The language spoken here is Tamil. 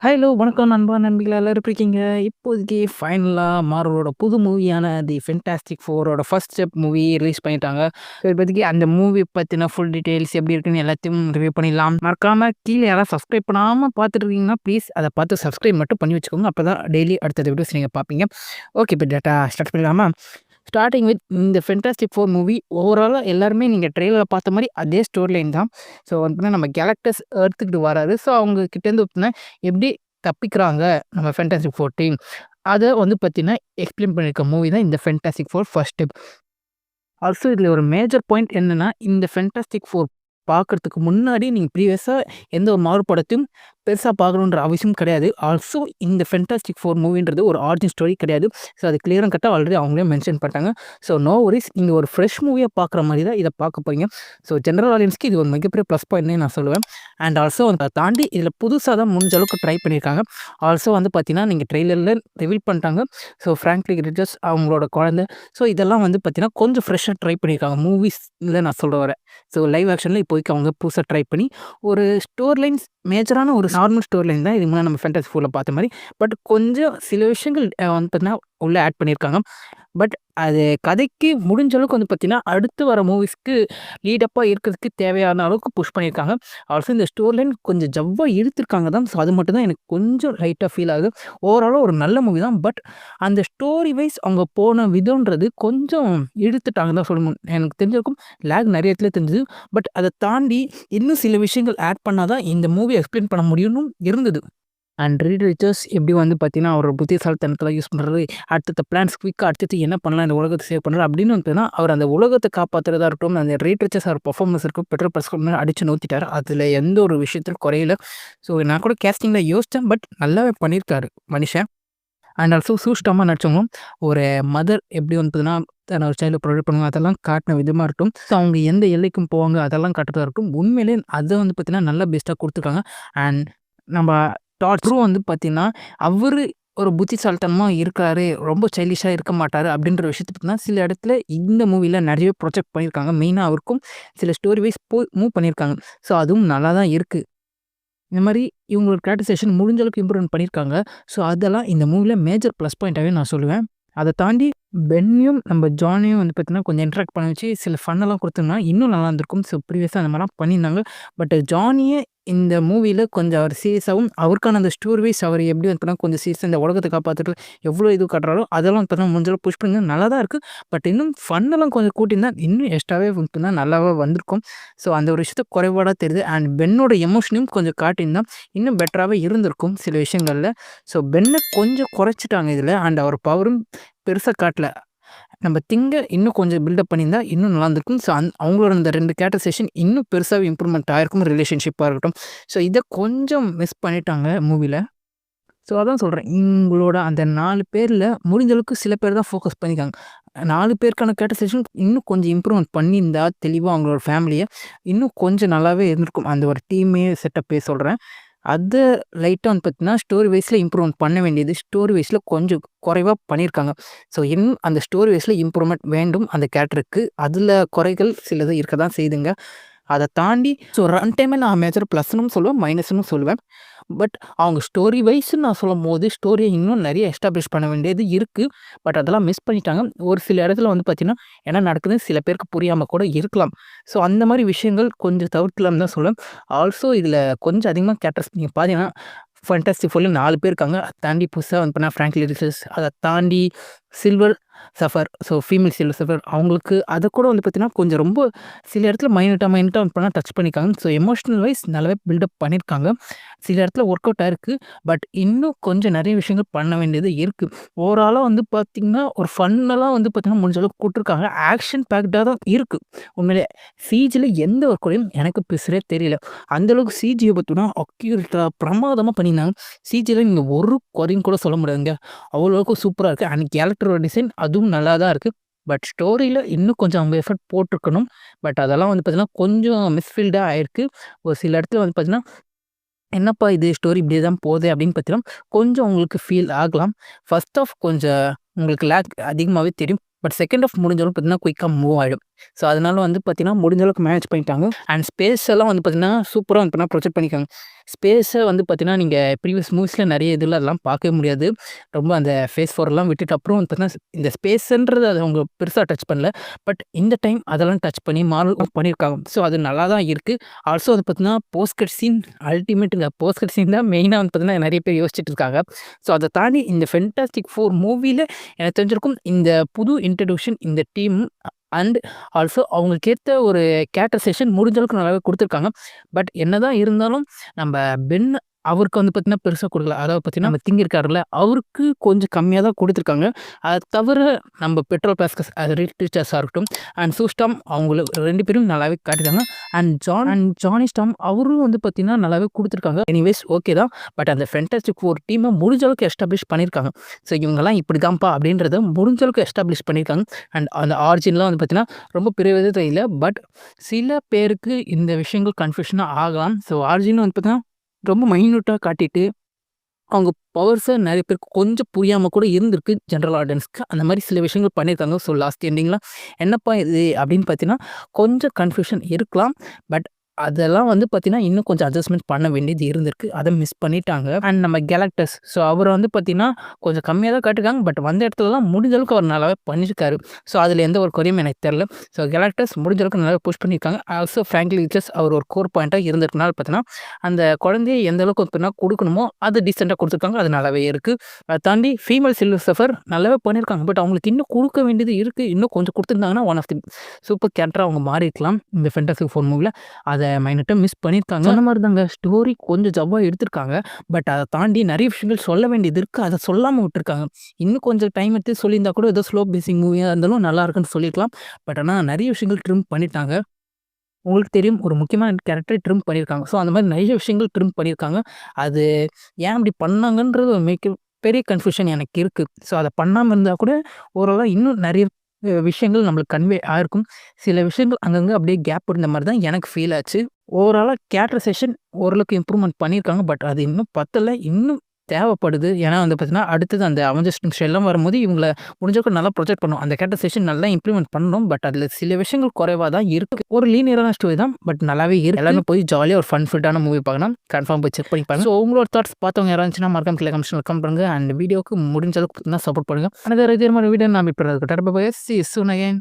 ஹலோ! வணக்கம் நண்பா, நண்பிகளா எல்லாரும் எப்படி இருக்கீங்க? இப்போதைக்கு ஃபைனலா மார்வலோட புது மூவியான தி ஃபென்டாஸ்டிக் ஃபோரோட ஃபர்ஸ்ட் ஸ்டெப் மூவி ரிலீஸ் பண்ணிட்டாங்க. ஸோ இப்போதைக்கு அந்த மூவி பத்தின ஃபுல் டீட்டெயில்ஸ் எப்படி இருக்குன்னு எல்லாத்தையும் ரிவ்யூ பண்ணிடலாம். மறக்காம கீழ யாராவது சப்ஸ்கிரைப் பண்ணாம பார்த்துட்டு இருக்கீங்கன்னா, ப்ளீஸ் அத பார்த்து சப்ஸ்கிரைப் மட்டும் பண்ணி வச்சுக்கோங்க. அப்பதான் டெய்லி அடுத்தடுத்த வீடியோஸ் நீங்க பார்ப்பீங்க. ஓகே, இப்போ டேட்டா ஸ்டார்ட் பண்ணிடலாமா? ஸ்டார்ட்டிங் வித் இந்த ஃபென்டாஸ்டிக் ஃபோர் மூவி ஓவராலா எல்லாருமே நீங்க ட்ரெய்லர்ல பார்த்த மாரி அதே ஸ்டோரி லைன் தான். ஸோ வந்து நம்ம கேலக்டஸ் எர்த்துக்கு வராரு. ஸோ அவங்க கிட்டேருந்து எப்படி தப்பிக்கிறாங்க நம்ம ஃபேன்டாஸ்டிக் ஃபோர் டீம். அத வந்து பார்த்தீங்கன்னா, எக்ஸ்ப்ளைன் பண்ணியிருக்க மூவி தான் இந்த fantastic four first step. Also இதில ஒரு மேஜர் பாயிண்ட் என்னன்னா, இந்த ஃபேன்டாஸ்டிக் ஃபோர் பார்க்கறதுக்கு முன்னாடி நீங்க ப்ரீவியஸா எந்த ஒரு மாறு படத்தையும் பெருசா பார்க்கணுன்ற அவசியம் கிடையாது. ஆல்சோ இந்த ஃபேன்டாஸ்டிக் ஃபோர் மூவின்றது ஒரு ஆரிஜின் ஸ்டோரி கிடையாது. ஸோ அது கிளியர் அண்ட் கட்டா ஆல்ரெடி அவங்களே மென்ஷன் பண்ணிட்டாங்க. ஸோ நோ வொரிஸ், நீங்க ஒரு ஃப்ரெஷ் மூவியா பார்க்குற மாரி தான் இத பார்க்க போறீங்க. ஸோ ஜெனரல் ஆடியன்ஸ்க்கு இது ஒரு மிகப்பெரிய ப்ளஸ் பாயிண்ட்னே நான் சொல்லுவேன். அண்ட் ஆல்சோ அத தாண்டி இதில புதுசா தான் முடிஞ்ச அளவுக்கு ட்ரை பண்ணியிருக்காங்க. ஆல்சோ வந்து பார்த்தீங்கன்னா, நீங்க ட்ரெய்லர்ல ரிவீல் பண்ணிட்டாங்க. ஸோ ஃப்ராங்க்லி ரிச்சர்ஸ் அவங்களோட குழந்தை. ஸோ இதெல்லாம் வந்து பார்த்தீங்கன்னா, கொஞ்சம் ஃப்ரெஷ்ஷா ட்ரை பண்ணியிருக்காங்க. மூவிஸ்ல நான் சொல்ல வரேன். ஸோ லைவ் ஆக்ஷன்ல இப்போதைக்கு அவங்க புதுசா ட்ரை பண்ணி ஒரு ஸ்டோரி லைன்ஸ் மேஜரான ஒரு நார்மல் ஸ்டோரி லைன் தான் இதுக்கு முன்னாடி நம்ம ஃபேன்டாசி 4ல பார்த்த மாரி. பட் கொஞ்சம் சில விஷயங்கள் வந்து பார்த்தீங்கன்னா, உள்ள ஆட் பண்ணியிருக்காங்க. பட் அது கதைக்கு முடிஞ்ச அளவுக்கு வந்து பார்த்தீங்கன்னா, அடுத்து வர மூவிஸ்க்கு லீட் அப்பா இருக்கிறதுக்கு தேவையான அளவுக்கு புஷ் பண்ணியிருக்காங்க. ஆல்சோ இந்த ஸ்டோரி லைன் கொஞ்சம் ஜவ்வா இழுத்துருக்காங்க தான். ஸோ அது மட்டும் தான் எனக்கு கொஞ்சம் லைட்டா ஃபீல் ஆகுது. ஓவராலா ஒரு நல்ல மூவி தான். பட் அந்த ஸ்டோரி வைஸ் அவங்க போன விதம்ன்றது கொஞ்சம் இழுத்துட்டாங்கன்னு தான் சொல்லணும். எனக்கு தெரிஞ்ச வரைக்கும் லேக் நெறைய இடத்துல தெரிஞ்சது. பட் அத தாண்டி இன்னும் சில விஷயங்கள் ஆட் பண்ணா தான் இந்த மூவி எக்ஸ்ப்ளைன் பண்ண முடியும்னு இருந்தது. அண்ட் ரீட் ரிச்சர்ஸ் எப்படி வந்து பார்த்தீங்கன்னா, அவரோட புத்திசாலித்தனத்தலாம் யூஸ் பண்றது, அடுத்தடுத்த பிளான்ஸ் குயிக்கா அடுத்தது என்ன பண்ணலாம், இந்த உலகத்த சேவ் பண்றது அப்படின்னு வந்து பார்த்தீங்கன்னா, அவர் அந்த உலகத்த காப்பாத்துறதா இருக்கட்டும், அந்த ரீட் ரிச்சர்ஸ் அவர் பெர்ஃபார்மன்ஸ் இருக்கும், பெட்ரோல் பர்ஸ்க்கு அடிச்சு நவுத்திட்டாரு. அதில எந்த ஒரு விஷயத்திலும் குறையல. ஸோ நான் கூட கேஸ்டிங்ல யோசிச்சேன். பட் நல்லாவே பண்ணியிருக்காரு மனுஷன். அண்ட் ஆல்சோ சூஷ்டமா நடிச்சவங்களும் ஒரு மதர் எப்படி வந்து பார்த்தீங்கன்னா, தன்னோட சைல்ட ப்ரொடெக்ட் பண்ணுவாங்க. அதெல்லாம் காட்டின விதமா இருக்கட்டும். ஸோ அவங்க எந்த எல்லைக்கும் போவாங்க, அதெல்லாம் காட்டுறதா இருக்கட்டும். உண்மையிலேயே அத வந்து பார்த்தீங்கன்னா, நல்லா பெஸ்ட்டா குடுத்துருக்காங்க. அண்ட் நம்ம டாட் ட்ரூ வந்து பார்த்தீங்கன்னா, அவரு ஒரு புத்திசாலித்தனமா இருக்காரு. ரொம்ப சைல்டிஷா இருக்க மாட்டாரு. அப்படின்ற விஷயத்த பார்த்தீங்கன்னா, சில இடத்துல இந்த மூவில நெறைய ப்ரொஜெக்ட் பண்ணியிருக்காங்க. மெயினா அவருக்கும் சில ஸ்டோரி வைஸ் மூவ் பண்ணியிருக்காங்க. ஸோ அதுவும் நல்லா தான் இருக்கு. இந்த மாரி இவங்களோட கேரக்டரைசேஷன் முடிஞ்ச அளவுக்கு இம்ப்ரூவ்மென்ட் பண்ணியிருக்காங்க. ஸோ அதெல்லாம் இந்த மூவில மேஜர் ப்ளஸ் பாயிண்ட்டாவே நான் சொல்லுவேன். அத தாண்டி பென்னியும், நம்ம ஜானியும் வந்து பார்த்தீங்கன்னா, கொஞ்சம் இன்டராக்ட் பண்ண வச்சு சில ஃபன்னெல்லாம் குடுத்திருந்தா இன்னும் நல்லா இருந்திருக்கும். ஸோ ப்ரீவியஸா அந்த மாரிலாம் பண்ணியிருந்தாங்க. பட் ஜானிய இந்த மூவில கொஞ்சம் அவர் சீரியஸாவும், அவருக்கான அந்த ஸ்டோரி வைஸ் அவர் எப்படி வந்து பார்த்தீங்கன்னா, கொஞ்சம் சீரியஸா இந்த உலகத்த காப்பாத்துறது எவ்வளோ இது காட்டுறாரோ, அதெல்லாம் வந்து பார்த்தீங்கன்னா, முடிஞ்ச அளவுக்கு புஷ் பண்ணி நல்லா தான் இருக்கு. பட் இன்னும் ஃபன்னெல்லாம் கொஞ்சம் கூட்டியிருந்தா, இன்னும் எக்ஸ்ட்ராவே வந்து பார்த்தீங்கன்னா, நல்லாவே வந்திருக்கும். ஸோ அந்த ஒரு விஷயத்த குறைபாடா தெரியுது. அண்ட் பென்னோட எமோஷனையும் கொஞ்சம் காட்டியிருந்தா, இன்னும் பெட்டராவே இருந்திருக்கும் சில விஷயங்கள்ல. ஸோ பென்ன கொஞ்சம் குறைச்சுட்டாங்க இதில. அண்ட் அவர் பவரும் பெருசா காட்டல. நம்ம திங்க இன்னும் கொஞ்சம் பில்டப் பண்ணியிருந்தா இன்னும் நல்லா இருந்திருக்கும். ஸோ அவங்களோட அந்த 2 கேரக்டரைசேஷன் இன்னும் பெருசாவே இம்ப்ரூவ்மெண்ட் ஆயிருக்கும். ரிலேஷன்ஷிப்பா இருக்கட்டும். ஸோ இத கொஞ்சம் மிஸ் பண்ணிட்டாங்க மூவில. ஸோ அதான் சொல்றேன். இவங்களோட அந்த 4 பேர்ல முடிஞ்ச அளவுக்கு சில பேர் தான் ஃபோக்கஸ் பண்ணியிருக்காங்க. 4 பேருக்கான கேரக்டரைசேஷன் இன்னும் கொஞ்சம் இம்ப்ரூவ்மெண்ட் பண்ணியிருந்தா, தெளிவா அவங்களோட ஃபேமிலிய இன்னும் கொஞ்சம் நல்லாவே இருந்திருக்கும். அந்த ஒரு டீமே செட்டப்பே சொல்றேன். அத லைட்டா வந்து பார்த்தீங்கன்னா, ஸ்டோரி வைஸ்ல இம்ப்ரூவ்மெண்ட் பண்ண வேண்டியது, ஸ்டோரி வைஸ்ல கொஞ்சம் குறைவா பண்ணியிருக்காங்க. ஸோ இன்னும் அந்த ஸ்டோரி வைஸ்ல இம்ப்ரூவ்மெண்ட் வேண்டும் அந்த கேரக்டருக்கு. அதில குறைகள் சிலது இருக்க தான் செய்யுதுங்க. அத தாண்டி ஸோ ரன் டைம நான் மேஜர் ப்ளஸ்னும் சொல்லுவேன், மைனஸ்னும் சொல்லுவேன். பட் அவங்க ஸ்டோரி வைஸ்ன்னு நான் சொல்லும்போது, ஸ்டோரிய இன்னும் நெறைய எஸ்டாப்ளிஷ் பண்ண வேண்டியது இருக்கு. பட் அதெல்லாம் மிஸ் பண்ணிட்டாங்க. ஒரு சில இடத்துல வந்து பார்த்தீங்கன்னா, என்ன நடக்குதுன்னு சில பேருக்கு புரியாம கூட இருக்கலாம். ஸோ அந்த மாரி விஷயங்கள் கொஞ்சம் தவிர்க்கலாம்னு தான் சொல்லுவேன். ஆல்சோ இதில கொஞ்சம் அதிகமா கேரக்டர்ஸ் நீங்க பார்த்தீங்கன்னா, ஃபேன்டாஸ்டிக் ஃபோர்ல 4 பேர் இருக்காங்க. அத தாண்டி புதுசா வந்து பண்ணா ஃப்ராங்க்லி ரிச்சர்ஸ், அத தாண்டி silver suffer, so female silver suffer அவங்களுக்கு அத கூட வந்து பார்த்தீங்கன்னா, கொஞ்சம் ரொம்ப சில இடத்துல மைனூட்டா வந்து பண்ணா டச் பண்ணியிருக்காங்க. ஸோ எமோஷனல் வைஸ் நல்லாவே பில்டப் பண்ணியிருக்காங்க. சில இடத்துல ஒர்க் அவுட் ஆயிருக்கு. பட் இன்னும் கொஞ்சம் நெறைய விஷயங்கள் பண்ண வேண்டியது இருக்கு. ஓவராலா வந்து பார்த்தீங்கன்னா, ஒரு ஃபன்னெல்லாம் வந்து பார்த்தீங்கன்னா, முடிஞ்ச அளவுக்கு குடுத்துருக்காங்க. ஆக்ஷன் பேக்டா தான் இருக்கு. உண்மையிலே சிஜில எந்த ஒரு குறையும் எனக்கு பெருசா தெரியல. அந்த அளவுக்கு சிஜிய பார்த்தோம்னா, அக்யூரேட்டா பிரமாதமா பண்ணியிருந்தாங்க. சிஜில நீங்க ஒரு குறையும் கூட சொல்ல முடியாதுங்க. அவ்வளோ அளவுக்கு சூப்பரா இருக்கு. அண்ட் கேரக்டரோட டிசைன் அதுவும் நல்லா தான் இருக்கு. பட் ஸ்டோரியில இன்னும் கொஞ்சம் அவங்க எஃபோர்ட் போட்டுருக்கணும். பட் அதெல்லாம் வந்து பார்த்தீங்கன்னா, கொஞ்சம் மிஸ்ஃபீல்டா ஆயிருக்கு. ஒரு சில இடத்துல வந்து பார்த்தீங்கன்னா, என்னப்பா இது ஸ்டோரி இப்படியே தான் போதே அப்படின்னு பார்த்தீங்கன்னா, கொஞ்சம் உங்களுக்கு ஃபீல் ஆகலாம். ஃபர்ஸ்ட் ஹாஃப் கொஞ்சம் உங்களுக்கு லேக் அதிகமாவே தெரியும். பட் செகண்ட் ஹாஃப் முடிஞ்ச அளவுக்கு பார்த்தீங்கன்னா, குயிக்கா மூவ் ஆயிடும். ஸோ, அதனால வந்து பார்த்தீங்கன்னா, முடிஞ்ச அளவுக்கு மேனேஜ் பண்ணிட்டாங்க. அண்ட் ஸ்பேஸ் எல்லாம் வந்து பார்த்தீங்கன்னா, சூப்பரா வந்து பார்த்தீங்கன்னா ப்ரொஜெக்ட் பண்ணியிருக்காங்க. ஸ்பேஸ வந்து பார்த்தீங்கன்னா, நீங்க ப்ரீவியஸ் மூவிஸ்ல நெறைய இதுல அதெல்லாம் பார்க்கவே முடியாது. ரொம்ப அந்த ஃபேஸ் 4 விட்டுட்டு அப்புறம் வந்து பார்த்தீங்கன்னா, இந்த ஸ்பேஸ்ன்றது அத அவங்க பெருசா டச் பண்ணல. பட் இந்த டைம் அதெல்லாம் டச் பண்ணி மார்வல் பண்ணியிருக்காங்க. ஸோ, அது நல்லா தான் இருக்கு. ஆல்சோ வந்து பார்த்தீங்கன்னா, போஸ்ட் கட் சீன் அல்டிமேட்டுங்க. போஸ்ட் கட் சீன் தான் மெயினா வந்து பார்த்தீங்கன்னா, நெறைய பேர் யோசிச்சுட்டு இருக்காங்க. ஸோ, அத தாண்டி இந்த ஃபென்டாஸ்டிக் 4 மூவில எனக்கு தெரிஞ்சிருக்கும் இந்த புது இன்ட்ரோடக்ஷன் இந்த டீம் அண்ட் ஆல்சோ அவங்களுக்கேத்த ஒரு கேரக்டரைசேஷன் முடிஞ்ச அளவுக்கு நல்லாவே குடுத்துருக்காங்க. பட் என்னதான் இருந்தாலும் நம்ப பென் அவருக்கு வந்து பார்த்தீங்கன்னா, பெருசா குடுக்கல. அதாவது பார்த்தீங்கன்னா, நம்ம கிங் இருக்காருல்ல, அவருக்கு கொஞ்சம் கம்மியா தான் குடுத்துருக்காங்க. அத தவிர நம்ம பெட்ரோல் பாஸ்கஸ் அது ரீட் டீச்சர்ஸா இருக்கட்டும் அண்ட் சூஸ்டாம் அவங்கள 2 பேரும் நல்லாவே காட்டியிருக்காங்க. அண்ட் ஜானி ஸ்டார்ம் அவரும் வந்து பார்த்தீங்கன்னா, நல்லாவே குடுத்துருக்காங்க. எனிவேஸ் ஓகே தான். பட் அந்த ஃபென்டாஸ்டிக் 4 டீம முடிஞ்ச அளவுக்கு எஸ்டாப்ளிஷ் பண்ணியிருக்காங்க. ஸோ இவங்கலாம் இப்படிதான்ப்பா அப்படின்றத முடிஞ்ச அளவுக்கு எஸ்டாப்ளிஷ் பண்ணியிருக்காங்க. அண்ட் அந்த ஆரிஜின்லாம் வந்து பார்த்தீங்கன்னா, ரொம்ப பெரிய விதத்துல இல்ல. பட் சில பேருக்கு இந்த விஷயங்கள் கன்ஃப்யூஷனா ஆகலாம். ஸோ ஆரிஜின் வந்து பார்த்தீங்கன்னா, ரொம்ப மைன்யூட்டா காட்டிட்டு, அவங்க பவர்ஸ நெறைய பேருக்கு கொஞ்சம் புரியாம கூட இருந்திருக்கு ஜெனரல் ஆடியன்ஸ்க்கு. அந்த மாரி சில விஷயங்கள் பண்ணியிருக்காங்க. ஸோ லாஸ்ட் எண்டிங்ல என்னப்பா இது அப்படின்னு பார்த்தீங்கன்னா, கொஞ்சம் கன்ஃப்யூஷன் இருக்கலாம். பட் அதெல்லாம் வந்து பார்த்தீங்கன்னா, இன்னும் கொஞ்சம் அட்ஜஸ்ட்மென்ட் பண்ண வேண்டியது இருந்திருக்கு. அத மிஸ் பண்ணிட்டாங்க. அண்ட் நம்ம கேலக்டஸ் ஸோ அவர வந்து பார்த்தீங்கன்னா, கொஞ்சம் கம்மியா தான் காட்டியிருக்காங்க. பட் வந்த இடத்துலலாம் முடிஞ்ச அளவுக்கு அவர் நல்லாவே பண்ணியிருக்காரு. ஸோ அதில எந்த ஒரு குறையும் எனக்கு தெரியல. ஸோ கேலக்டஸ் முடிஞ்ச அளவுக்கு நல்லாவே புஷ் பண்ணியிருக்காங்க. ஆல்சோ ஃப்ராங்க்லி ரிச்சஸ் அவர் ஒரு கோர் பாயிண்ட்டா இருந்திருக்கனால பார்த்தீங்கன்னா, அந்த குழந்தைய எந்த அளவுக்கு பார்த்தீங்கன்னா குடுக்கணுமோ, அது டீசென்ட்டா குடுத்துருக்காங்க. அது நல்லாவே இருக்கு. அத தாண்டி ஃபீமேல் சில்வர் சர்ஃபர் நல்லாவே பண்ணியிருக்காங்க. பட் அவங்களுக்கு இன்னும் குடுக்க வேண்டியது இருக்கு. இன்னும் கொஞ்சம் குடுத்துருந்தாங்கன்னா, ஒன் ஆஃப் தி சூப்பர் கேரக்டரா அவங்க மாறியிருக்கலாம். இந்த ஃபென்டாஸ்டிக் 4 மூவில. அத மைனூட்டா மிஸ் பண்ணியிருக்காங்க. சொன்ன மாரி தாங்க ஸ்டோரி கொஞ்சம் ஜவ்வா எடுத்திருக்காங்க. பட் அத தாண்டி நெறைய விஷயங்கள் சொல்ல வேண்டியது இருக்கு. அத சொல்லாம விட்டுருக்காங்க. இன்னும் கொஞ்சம் டைம் எடுத்து சொல்லியிருந்தா கூட ஏதோ ஸ்லோ பேசிங் மூவியா இருந்தாலும் நல்லா இருக்குன்னு சொல்லியிருக்கலாம். பட் ஆனா நெறைய விஷயங்கள் ட்ரிம் பண்ணிட்டாங்க. உங்களுக்கு தெரியும் ஒரு முக்கியமான கேரக்டர ட்ரிம் பண்ணியிருக்காங்க. ஸோ அந்த மாரி நெறைய விஷயங்கள் ட்ரிம் பண்ணியிருக்காங்க. அது ஏன் அப்படி பண்ணாங்கன்றது ஒரு பெரிய கன்ஃப்யூஷன் எனக்கு இருக்கு. ஸோ அத பண்ணாம இருந்தா கூட ஓரளவா இன்னும் நெறைய விஷயங்கள் நம்மளுக்கு கன்வே ஆயிருக்கும். சில விஷயங்கள் அங்கங்க அப்படியே கேப் இருந்த மாரி தான் எனக்கு ஃபீல் ஆச்சு. ஓவராலா கேரக்டரைசேஷன் ஓரளவுக்கு இம்ப்ரூவ்மென்ட் பண்ணியிருக்காங்க. பட் அது இன்னும் பத்தல. இன்னும் தேவைப்படுது. ஏன்னா வந்து பார்த்தீங்கன்னா, அடுத்தது அந்த அவெஞ்சர்ஸ் டீம்ஸ் எல்லாம் வரும்போது இவங்கள முடிஞ்ச அளவுக்கு நல்லா ப்ரொஜெக்ட் பண்ணணும். அந்த கேரக்டரைசேஷன் நல்லா இம்ப்ளிமெண்ட் பண்ணணும். பட் அதில சில விஷயங்கள் குறைவா தான் இருக்கு. ஒரு லீனியரான ஸ்டோரி தான். பட் நல்லாவே இருக்கு. எல்லாருமே போய் ஜாலியா ஒரு ஃபன் ஃபிட்டான மூவி பார்க்கலாம். கன்ஃபார்ம் போய் செக் பண்ணி பாருங்க. ஸோ உங்களோட தாட்ஸ் பார்த்தவங்க யாராவது இருந்துச்சுன்னா மறக்காம கீழ கமெண்ட்ஸ்ல கமெண்ட் பண்ணுங்க. அண்ட் வீடியோக்கு முடிஞ்ச அளவுக்கு சப்போர்ட் பண்ணுங்க. அனதர் இதே மாரி வீடியோ நான் மீட் பண்றதுக்கு tata bye bye. See you soon again.